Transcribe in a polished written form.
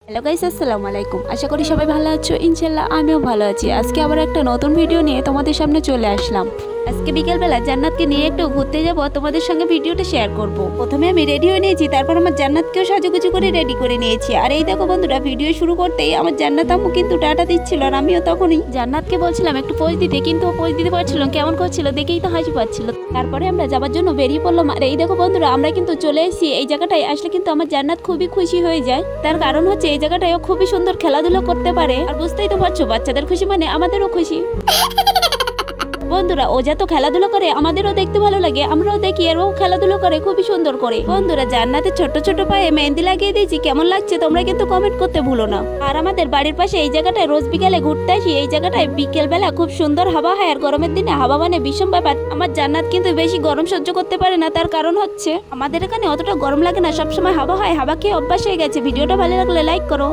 Hello guys, আসসালামু আলাইকুম। আশা করি সবাই ভালো আছো। ইনশাল্লাহ আমিও ভালো আছি। আজকে আবার একটা নতুন ভিডিও নিয়ে তোমাদের সামনে চলে আসলাম। আজকে বিকেলবেলা জান্নাতকে নিয়ে একটু ঘুরতে যাব, তোমাদের সঙ্গে ভিডিওটা শেয়ার করব। প্রথমে আমি রেডি হয়ে নিয়েছি, তারপর আমার জান্নাতকেও সাজুগুজু করে রেডি করে নিয়েছি। আর এই দেখো বন্ধুরা, ভিডিও শুরু করতেই আমার জান্নাত আম্মু কিন্তু টাটা দিচ্ছিল, আর আমিও তখনই জান্নাতকে বলছিলাম একটু পোজ দিতে, কিন্তু ও পোজ দিতে পারছিল না, কেমন করছিল দেখেই তো হাসি পাচ্ছিল। তারপরে আমরা যাবার জন্য বেরিয়ে পড়লাম। আর এই দেখো বন্ধুরা, আমরা কিন্তু চলে এসেছি। এই জায়গাটায় আসলে কিন্তু আমার জান্নাত খুবই খুশি হয়ে যায়। তার কারণ হচ্ছে এই জায়গাটায় ও খুবই সুন্দর খেলাধুলা করতে পারে। আর বুঝতেই তো পারছো, বাচ্চাদের খুশি মানে আমাদেরও খুশি। বন্ধুরা, ও যত খেলাধুলা করে আমাদেরও দেখতে ভালো লাগে, আমরাও দেখি আর ও খেলাধুলা করে খুবই সুন্দর করে। বন্ধুরা, জান্নাতের ছোট ছোট পায়ে মেহেন্দি লাগিয়ে দিয়েছি, কেমন লাগছে তোমরা কিন্তু কমেন্ট করতে ভুলো না। আর আমাদের বাড়ির পাশে এই জায়গাটায় রোজ বিকেলে ঘুরতে আসি। এই জায়গাটায় বিকেল বেলা খুব সুন্দর হাওয়া হয়, আর গরমের দিনে হাওয়া মানে ভীষণ ব্যাপার। আমার জান্নাত কিন্তু বেশি গরম সহ্য করতে পারে না, তার কারণ হচ্ছে আমাদের এখানে অতটা গরম লাগে না, সবসময় হাওয়া হয়, হাওয়া খেয়ে অভ্যাস হয়ে গেছে। ভিডিওটা ভালো লাগলে লাইক করো।